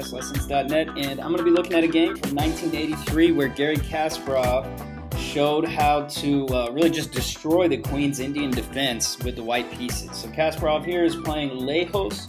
chesslessons.net, and I'm going to be looking at a game from 1983 where Garry Kasparov showed how to really just destroy the Queen's Indian defense with the white pieces. So Kasparov here is playing Lajos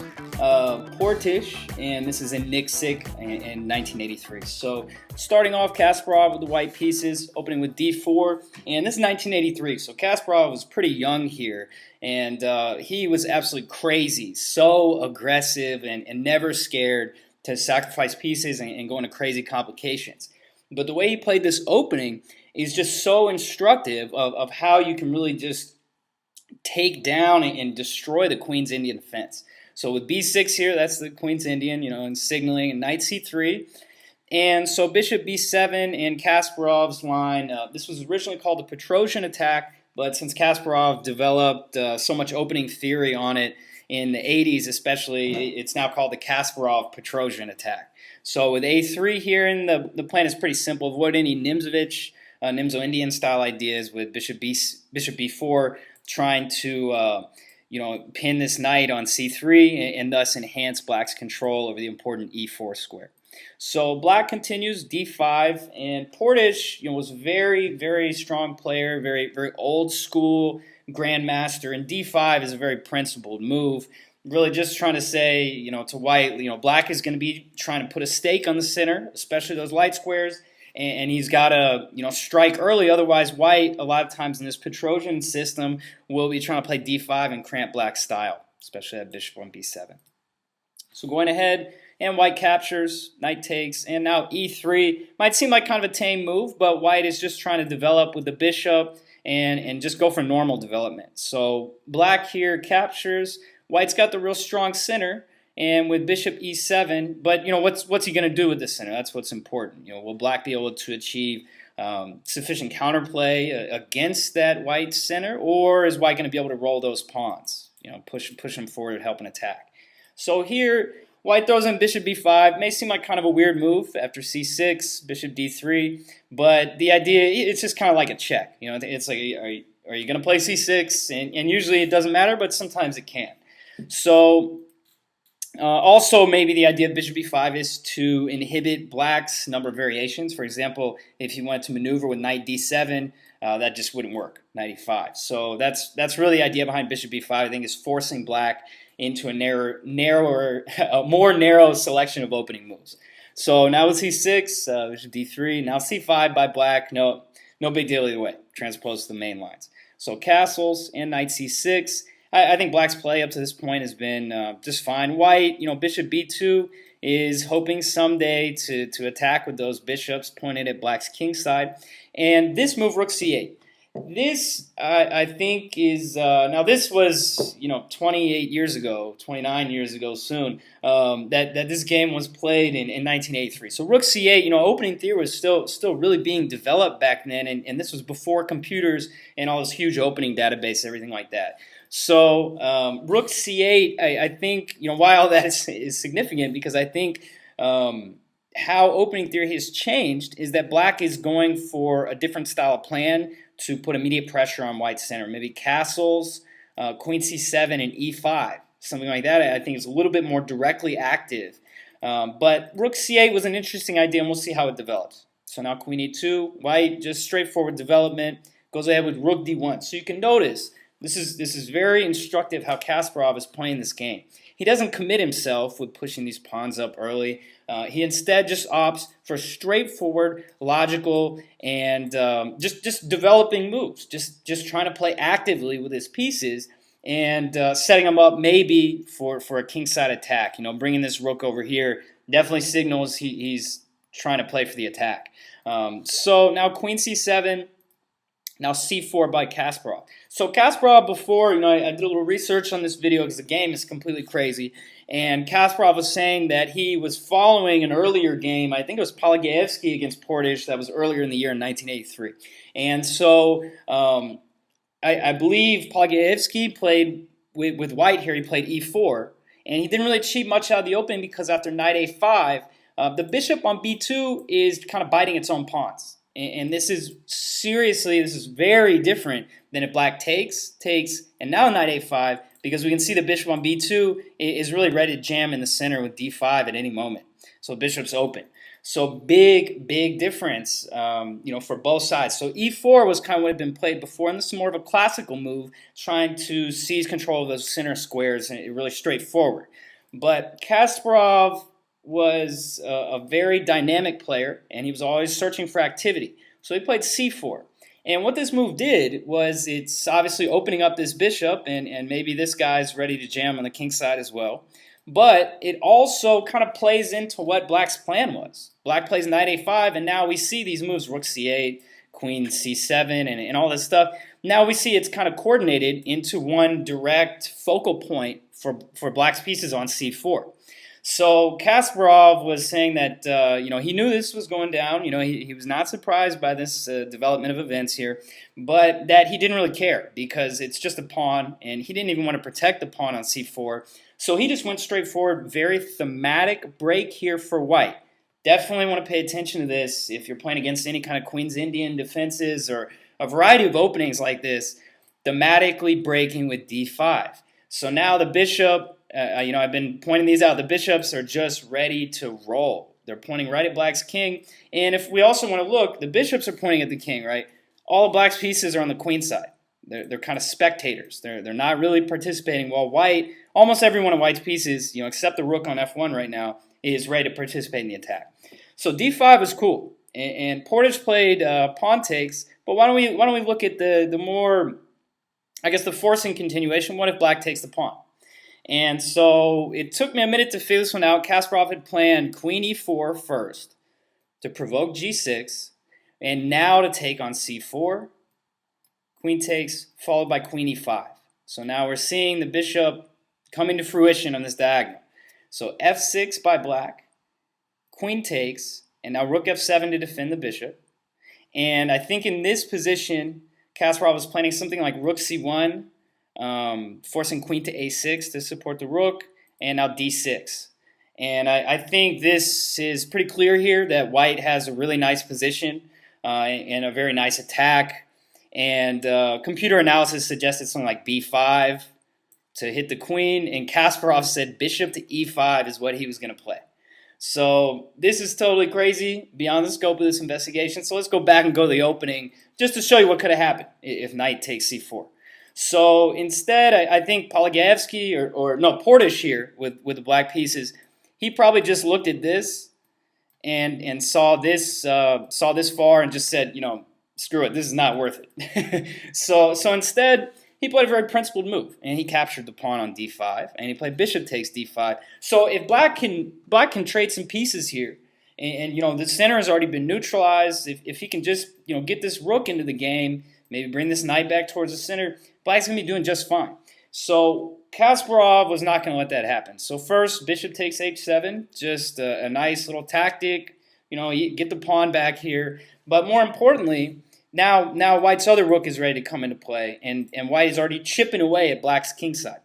Portisch, and this is in Niksic in 1983. So starting off, Kasparov with the white pieces, opening with d4, and this is 1983. So Kasparov was pretty young here, and he was absolutely crazy, so aggressive and never scared to sacrifice pieces and go into crazy complications. But the way he played this opening is just so instructive of how you can really just take down and destroy the Queen's Indian defense. So with b6 here, that's the Queen's Indian, and signaling, and knight c3. And so bishop b7 in Kasparov's line, this was originally called the Petrosian attack, but since Kasparov developed so much opening theory on it in the 80s especially, it's now called the Kasparov-Petrosian attack. So with a3 here, and the plan is pretty simple. Avoid any Nimzo-Indian style ideas with bishop b4, trying to pin this knight on c3 and thus enhance black's control over the important e4 square. So black continues d5, and Portisch was a very, very strong player, very, very old school grandmaster, and d5 is a very principled move. Really just trying to say, to white, black is going to be trying to put a stake on the center, especially those light squares, and he's got to, strike early. Otherwise, white, a lot of times in this Petrosian system, will be trying to play d5 and cramp black's style, especially at bishop on b7. So going ahead, and white captures, knight takes, and now e3. Might seem like kind of a tame move, but white is just trying to develop with the bishop and just go for normal development. So black here captures. White's got the real strong center, and with bishop e7, but what's he going to do with the center? That's what's important. Will black be able to achieve sufficient counterplay against that white center, or is white going to be able to roll those pawns? Push them forward, help an attack. So here, white throws in bishop b5. May seem like kind of a weird move after c6, bishop d3, but the idea, it's just kind of like a check. It's like, are you going to play c6? And usually it doesn't matter, but sometimes it can. So also maybe the idea of bishop b5 is to inhibit black's number of variations. For example, if you wanted to maneuver with knight d7, that just wouldn't work, knight e5. So that's really the idea behind bishop b5, I think, is forcing black into a more narrow selection of opening moves. So now with c6, bishop d3, now c5 by black, no big deal either way, transposed to the main lines. So castles and knight c6. I think black's play up to this point has been just fine. White, bishop b2 is hoping someday to attack with those bishops pointed at black's kingside. And this move, rook c8. This, I think, is, now this was, 28 years ago, 29 years ago soon, that this game was played in 1983. So rook c8, opening theory was still really being developed back then, and this was before computers and all this huge opening database, everything like that. So rook c8, I think, why all that is significant, because I think how opening theory has changed is that black is going for a different style of plan to put immediate pressure on white's center. Maybe castles, queen c7, and e5. Something like that I think is a little bit more directly active. But rook c8 was an interesting idea, and we'll see how it develops. So now queen e2, white, just straightforward development, goes ahead with rook d1. So you can notice this is very instructive how Kasparov is playing this game. He doesn't commit himself with pushing these pawns up early. He instead just opts for straightforward, logical, and just developing moves. Just trying to play actively with his pieces and setting them up maybe for a kingside attack. Bringing this rook over here definitely signals he's trying to play for the attack. So now queen c7. Now c4 by Kasparov. So Kasparov before, I did a little research on this video because the game is completely crazy. And Kasparov was saying that he was following an earlier game. I think it was Polygaevsky against Portisch. That was earlier in the year in 1983. And so I believe Polygaevsky played with white here. He played e4. And he didn't really cheat much out of the opening because after knight a5, the bishop on b2 is kind of biting its own pawns. And this is very different than if black takes, and now knight a5, because we can see the bishop on b2 is really ready to jam in the center with d5 at any moment. So bishop's open. So big difference, for both sides. So e4 was kind of what had been played before, and this is more of a classical move, trying to seize control of those center squares, and really straightforward. But Kasparov was a very dynamic player, and he was always searching for activity. So he played c4. And what this move did was it's obviously opening up this bishop, and maybe this guy's ready to jam on the king side as well. But it also kind of plays into what Black's plan was. Black plays knight a5, and now we see these moves, rook c8, queen c7, and all this stuff. Now we see it's kind of coordinated into one direct focal point for Black's pieces on c4. So Kasparov was saying that he knew this was going down. He was not surprised by this development of events here, but that he didn't really care because it's just a pawn, and he didn't even want to protect the pawn on c4. So he just went straight forward. Very thematic break here for White. Definitely want to pay attention to this if you're playing against any kind of Queen's Indian defenses or a variety of openings like this. Thematically breaking with d5. So now the bishop. I've been pointing these out. The bishops are just ready to roll. They're pointing right at Black's king. And if we also want to look, the bishops are pointing at the king, right? All of Black's pieces are on the queen side. They're kind of spectators. They're not really participating. While White, almost every one of White's pieces, except the rook on f1 right now, is ready to participate in the attack. So d5 is cool. And Portisch played pawn takes. But why don't we look at the more, I guess, the forcing continuation? What if Black takes the pawn? And so it took me a minute to figure this one out. Kasparov had planned queen e4 first to provoke g6, and now to take on c4. Queen takes, followed by queen e5. So now we're seeing the bishop coming to fruition on this diagonal. So f6 by Black, queen takes, and now rook f7 to defend the bishop. And I think in this position, Kasparov was planning something like rook c1, forcing queen to a6 to support the rook, and now d6. And I think this is pretty clear here that White has a really nice position and a very nice attack. And computer analysis suggested something like b5 to hit the queen, and Kasparov said bishop to e5 is what he was going to play. So this is totally crazy, beyond the scope of this investigation. So let's go back and go to the opening just to show you what could have happened if knight takes c4. So instead, I think Portisch here with the Black pieces, he probably just looked at this and saw this far and just said, screw it, this is not worth it. so instead, he played a very principled move, and he captured the pawn on d5, and he played bishop takes d5. So if Black can trade some pieces here, and the center has already been neutralized, if he can just get this rook into the game, maybe bring this knight back towards the center, Black's going to be doing just fine. So Kasparov was not going to let that happen. So first, bishop takes h7, just a nice little tactic. You get the pawn back here. But more importantly, now White's other rook is ready to come into play, and White is already chipping away at Black's kingside.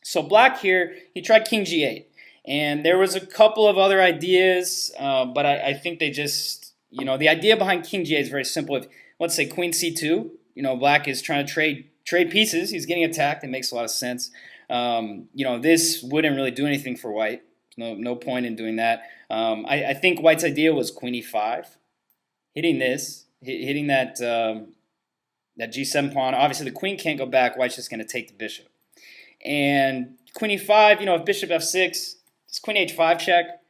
So Black here, he tried king g8. And there was a couple of other ideas, but I think they just, the idea behind king g8 is very simple. If, let's say queen c2, Black is trying to trade pieces. He's getting attacked. It makes a lot of sense. This wouldn't really do anything for White. No point in doing that. I think White's idea was queen e5, hitting this, hitting that g7 pawn. Obviously, the queen can't go back. White's just going to take the bishop. And queen e5, if bishop f6, it's queen h5 check.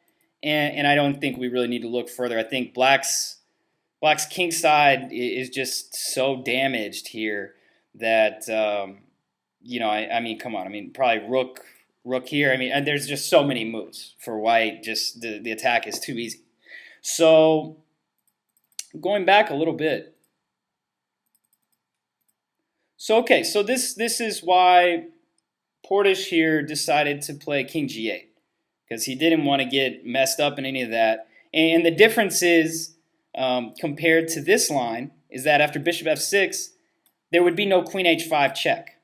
And I don't think we really need to look further. I think Black's king side is just so damaged here that, come on. Probably rook here. And there's just so many moves for White. Just the attack is too easy. So going back a little bit. So this is why Portisch here decided to play king g8, because he didn't want to get messed up in any of that. And the difference is, compared to this line, is that after bishop f6, there would be no queen h5 check.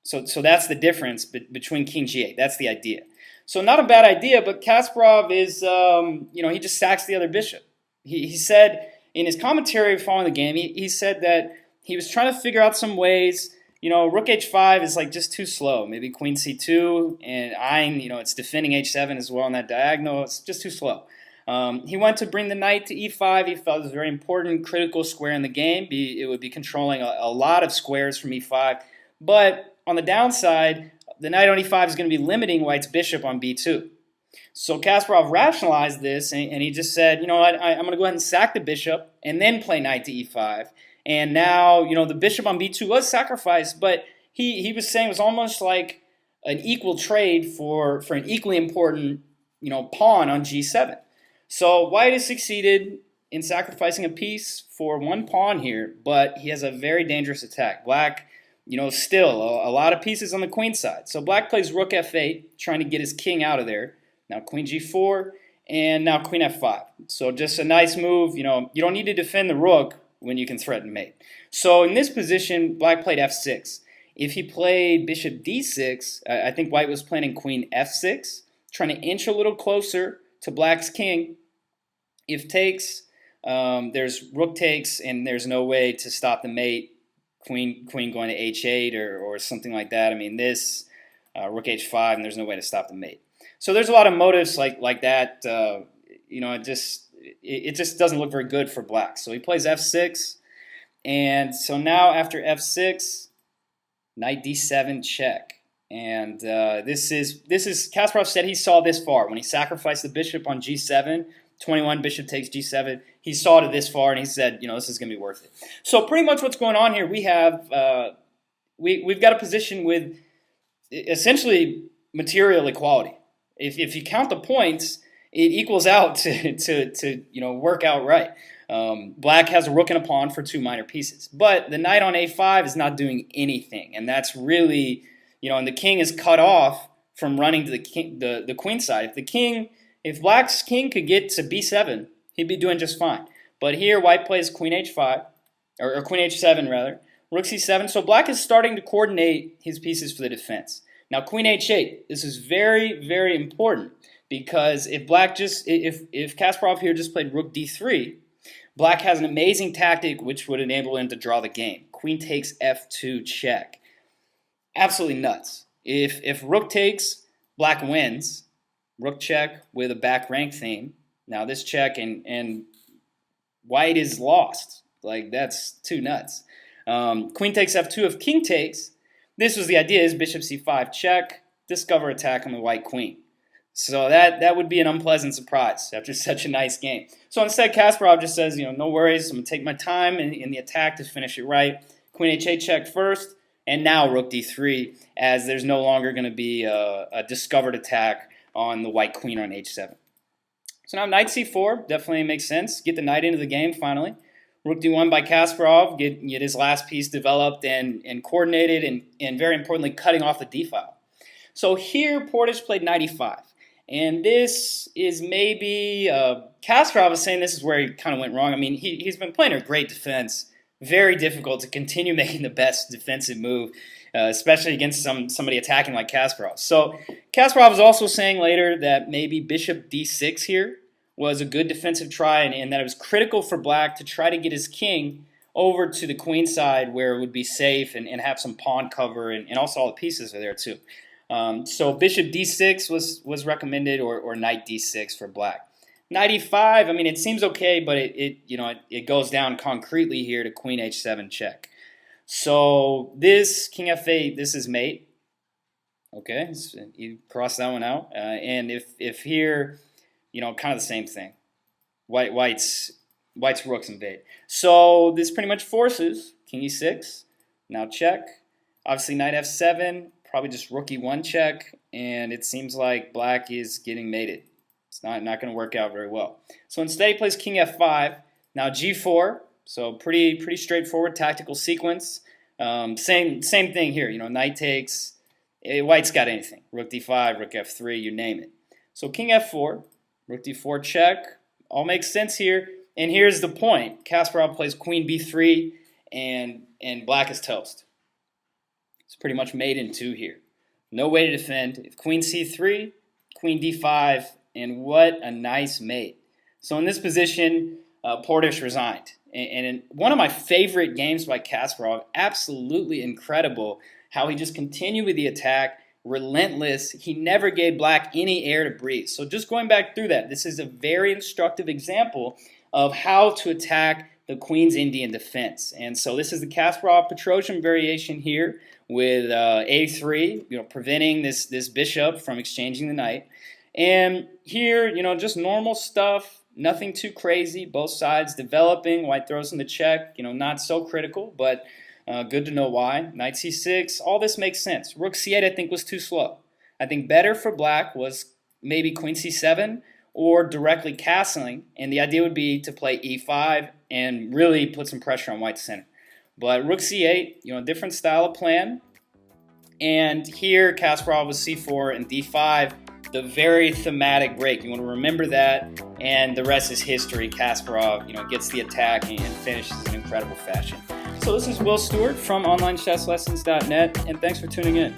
So that's the difference between king g8. That's the idea. So not a bad idea, but Kasparov is, he just sacks the other bishop. He said in his commentary following the game, he said that he was trying to figure out some ways rook h5 is like just too slow. Maybe queen c2 and eyeing, it's defending h7 as well on that diagonal. It's just too slow. He went to bring the knight to e5. He felt it was a very important, critical square in the game. It would be controlling a lot of squares from e5. But on the downside, the knight on e5 is going to be limiting white's bishop on b2. So Kasparov rationalized this, and he just said, you know what, I'm going to go ahead and sack the bishop and then play knight to e5. And now, the bishop on b2 was sacrificed, but he was saying it was almost like an equal trade for an equally important, pawn on g7. So white has succeeded in sacrificing a piece for one pawn here, but he has a very dangerous attack. Black, still a lot of pieces on the queen side. So black plays rook f8, trying to get his king out of there. Now queen g4, and now queen f5. So just a nice move. You don't need to defend the rook when you can threaten mate. So in this position, black played f6. If he played bishop d6, I think white was planning queen f6, trying to inch a little closer to black's king. If takes, there's rook takes, and there's no way to stop the mate. Queen going to h8 or something like that. I mean, this rook h5, and there's no way to stop the mate. So there's a lot of motives like that. It just doesn't look very good for black. So he plays f6, and so now after f6, knight d7 check. And this is Kasparov said he saw this far when he sacrificed the bishop on g7. 21 bishop takes g7. He saw to this far, and he said, this is going to be worth it. So pretty much what's going on here, we have we've got a position with essentially material equality. If you count the points, it equals out to work out right. Black has a rook and a pawn for two minor pieces, but the knight on a5 is not doing anything, and that's really and the king is cut off from running to the queen side. If black's king could get to b7, he'd be doing just fine. But here white plays queen h5 or queen h7 rather, rook c7. So black is starting to coordinate his pieces for the defense. Now queen h8, this is very, very important, because if Kasparov here just played rook d3, black has an amazing tactic which would enable him to draw the game. Queen takes f2 check. Absolutely nuts. If rook takes, black wins. Rook check with a back rank theme. Now this check and white is lost. Like, that's too nuts. Queen takes f2. If king takes, this was the idea, is bishop c5 check, discover attack on the white queen. So that would be an unpleasant surprise after such a nice game. So instead, Kasparov just says, no worries, I'm going to take my time in the attack to finish it right. Queen h8 check first, and now rook d3, as there's no longer going to be a discovered attack on the white queen on h7. So now knight c4 definitely makes sense. Get the knight into the game finally. Rook d1 by Kasparov, get his last piece developed and coordinated, and very importantly, cutting off the d file. So here Portisch played knight e5. And this is maybe, Kasparov is saying this is where he kind of went wrong. I mean, he's been playing a great defense. Very difficult to continue making the best defensive move, especially against somebody attacking like Kasparov. So Kasparov is also saying later that maybe bishop d6 here was a good defensive try, and that it was critical for black to try to get his king over to the queen side where it would be safe and have some pawn cover, and also all the pieces are there too. So bishop d6 was recommended, or knight d6 for black. Knight e5, I mean, it seems okay, but it goes down concretely here to queen h7 check. So this king f8, this is mate. Okay, so you cross that one out. And if here, kind of the same thing. White's rooks invade. So this pretty much forces king e6. Now check. Obviously knight f7, probably just rook e1 check, and it seems like black is getting mated. It's not going to work out very well. So instead he plays king f5. Now g4. So pretty straightforward tactical sequence. Same thing here. Knight takes. White's got anything. Rook d5, rook f3, you name it. So king f4, rook d4 check. All makes sense here. And here's the point. Kasparov plays queen b3, and black is toast. It's pretty much mate in two here. No way to defend. If queen c3, queen d5, and what a nice mate. So in this position, Portisch resigned. And in one of my favorite games by Kasparov, absolutely incredible how he just continued with the attack, relentless. He never gave black any air to breathe. So just going back through that, this is a very instructive example of how to attack the Queen's Indian defense. And so this is the Kasparov-Petrosian variation here with a3, preventing this bishop from exchanging the knight. And here, just normal stuff, nothing too crazy. Both sides developing. White throws in the check, not so critical, but good to know why. Knight c6, all this makes sense. Rook c8 I think was too slow. I think better for black was maybe queen c7 or directly castling, and the idea would be to play e5 and really put some pressure on white's center. But rook c8, different style of plan. And here Kasparov was c4 and d5, the very thematic break. You want to remember that, and the rest is history. Kasparov, gets the attack and finishes in incredible fashion. So this is Will Stewart from OnlineChessLessons.net, and thanks for tuning in.